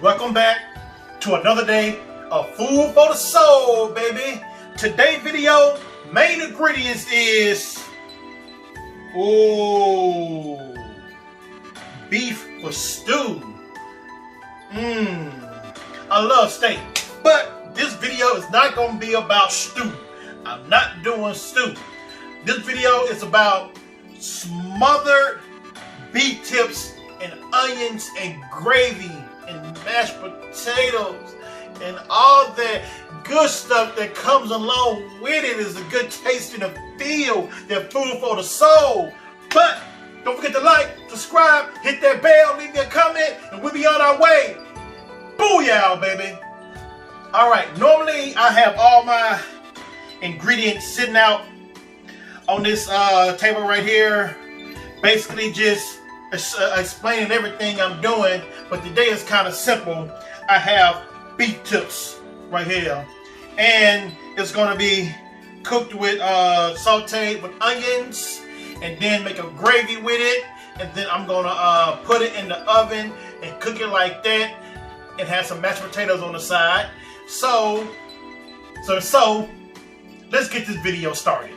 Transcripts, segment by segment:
Welcome back to another day of food for the soul, baby. Today's video, main ingredients is beef for stew. I love steak, but this video is not going to be about stew. I'm not doing stew. This video is about smothered beef tips and onions and gravy and mashed potatoes and all that good stuff that comes along with it. Is a good taste in the feel. They're food for the soul. But don't forget to like, subscribe, hit that bell, leave me a comment, and we'll be on our way. Booyah, baby. Alright, normally I have all my ingredients sitting out on this table right here, basically just explaining everything I'm doing, but today is kind of simple. I have beef tips right here, and it's going to be cooked with sauteed with onions, and then make a gravy with it, and then I'm going to put it in the oven and cook it like that, and have some mashed potatoes on the side. So let's get this video started.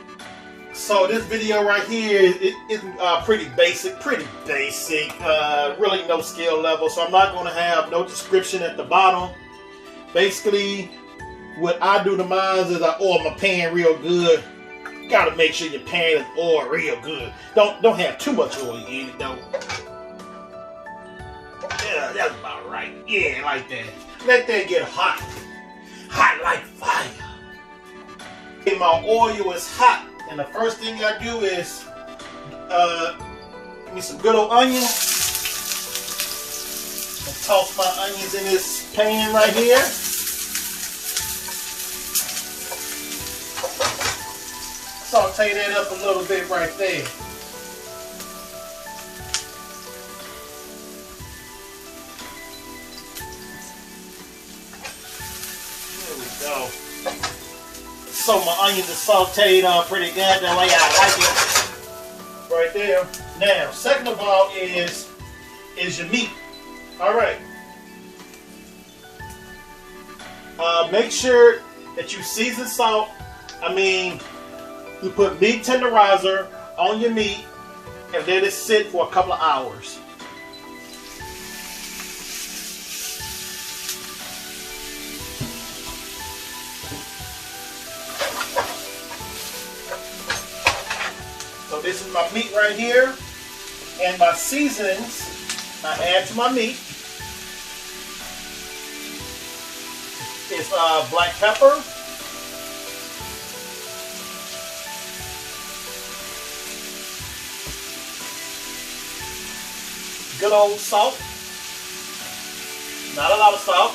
So this video right here is pretty basic, really no skill level. So I'm not going to have no description at the bottom. Basically, what I do to mine is I oil my pan real good. Got to make sure your pan is oiled real good. Don't have too much oil in it though. Yeah, that's about right. Yeah, like that. Let that get hot, hot like fire. And my oil is hot. And the first thing I do is give me some good old onions and toss my onions in this pan right here. Saute that up a little bit right there. There we go. So my onions are sauteed pretty good the way I like it. Right there. Now, second of all is your meat. Alright. Make sure that you season salt. You put meat tenderizer on your meat and let it sit for a couple of hours. So this is my meat right here, and my seasonings I add to my meat. It's black pepper, good old salt, not a lot of salt.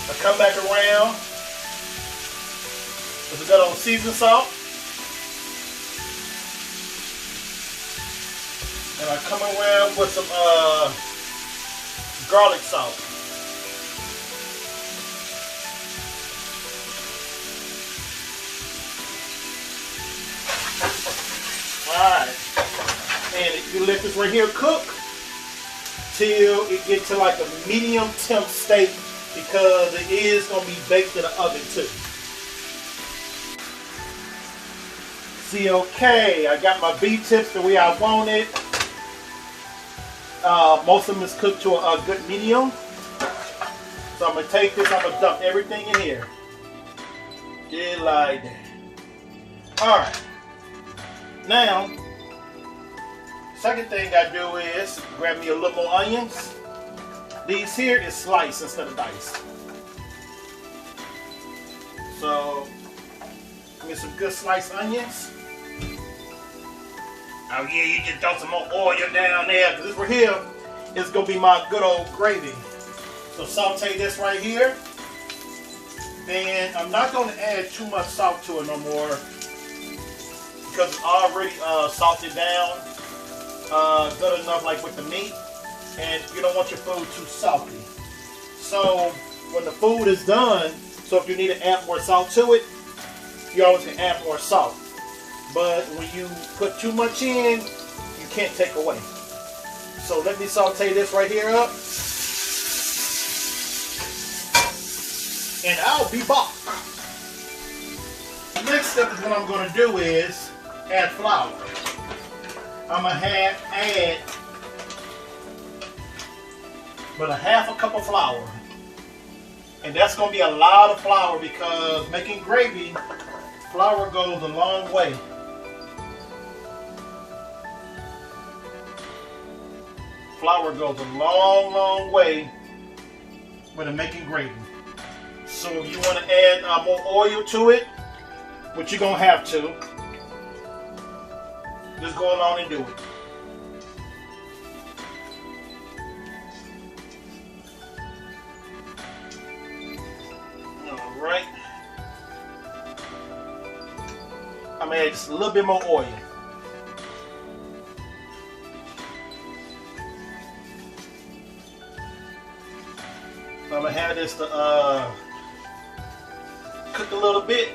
I come back around with a good old seasoned salt. And I come around with some garlic salt. Alright. And you let this right here cook till it gets to like a medium temp state, because it is going to be baked in the oven too. See, okay, I got my beef tips the way I want it. Most of them is cooked to a good medium. So I'm going to take this, I'm going to dump everything in here. Just like that. Alright. Now, second thing I do is grab me a little more onions. These here is sliced instead of diced. So, give me some good sliced onions. Oh yeah, you just throw some more oil down there, because this right here is going to be my good old gravy. So saute this right here. Then I'm not going to add too much salt to it no more, because it's already salted down good enough, like with the meat. And you don't want your food too salty. So when the food is done, so if you need to add more salt to it, you always can add more salt. But when you put too much in, you can't take away. So let me saute this right here up. And I'll be back. Next step is what I'm going to do is add flour. I'm going to add but a half a cup of flour. And that's going to be a lot of flour because making gravy, flour goes a long way. Flour goes a long, long way when making gravy. So if you want to add more oil to it, which you're going to have to, just go along and do it. Alright. I'm going to add just a little bit more oil. I'm going to have this to cook a little bit.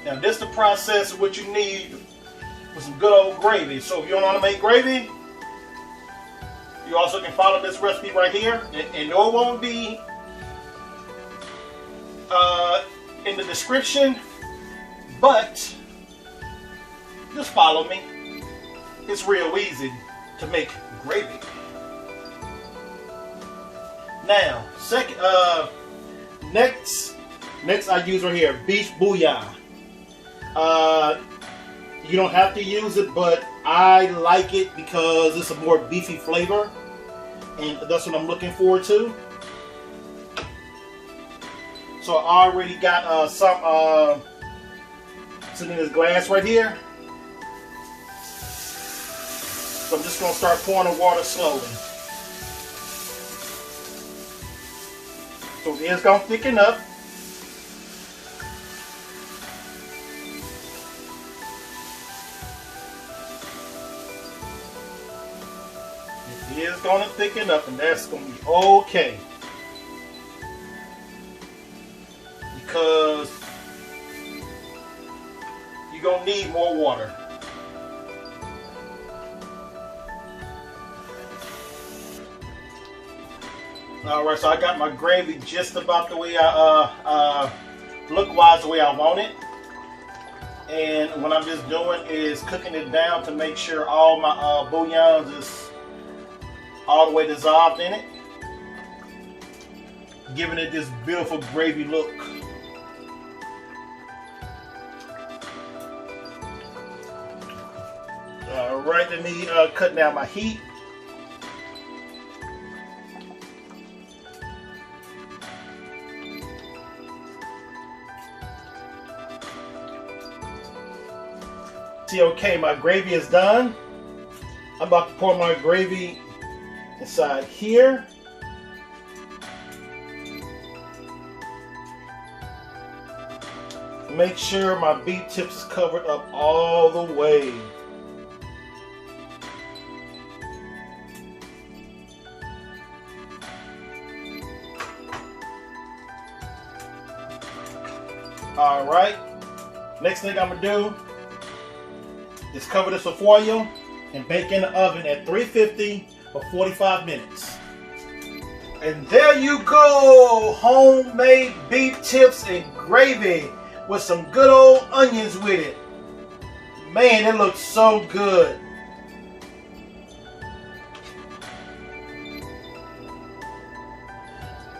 Now this is the process of what you need for some good old gravy. So if you don't want to make gravy, you also can follow this recipe right here. And no, it won't be in the description, but just follow me. It's real easy to make gravy. Now, next I use right here beef bouillon. You don't have to use it, but I like it because it's a more beefy flavor, and that's what I'm looking forward to. So I already got some sitting in this glass right here. So I'm just going to start pouring the water slowly. So it is going to thicken up. It is going to thicken up, and that's going to be okay. Because you're going to need more water. Alright, so I got my gravy just about the way I look-wise the way I want it. And what I'm just doing is cooking it down to make sure all my bouillons is all the way dissolved in it, giving it this beautiful gravy look. Alright, let me cut down my heat. See, okay, my gravy is done. I'm about to pour my gravy inside here. Make sure my beef tips is covered up all the way. Alright, next thing I'm going to do is cover this with foil and bake in the oven at 350 for 45 minutes. And there you go, homemade beef tips and gravy with some good old onions with it. Man, it looks so good.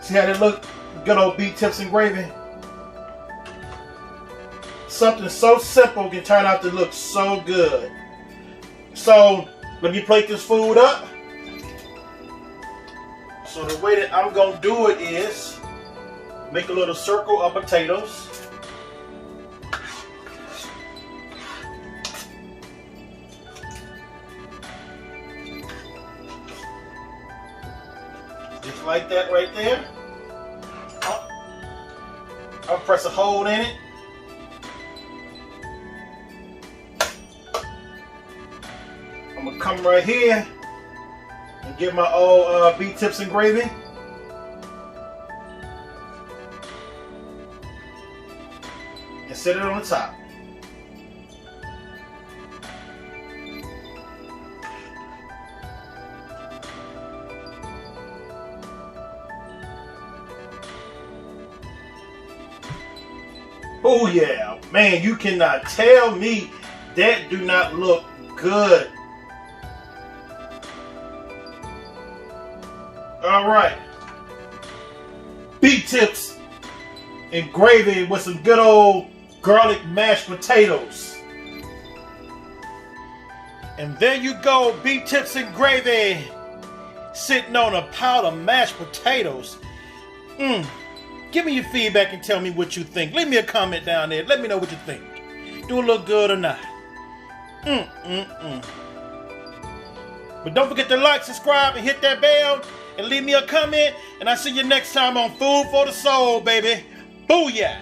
See how they look? Good old beef tips and gravy. Something so simple can turn out to look so good. So let me plate this food up. So the way that I'm going to do it is make a little circle of potatoes. Just like that right there. I'll press a hole in it. I'm going to come right here and get my old beef tips and gravy. And set it on the top. Oh yeah, man, you cannot tell me that do not look good. All right, beet tips and gravy with some good old garlic mashed potatoes. And there you go, beet tips and gravy, sitting on a pile of mashed potatoes. Give me your feedback and tell me what you think. Leave me a comment down there. Let me know what you think. Do it look good or not? But don't forget to like, subscribe, and hit that bell, and leave me a comment. And I'll see you next time on Food for the Soul, baby. Booyah!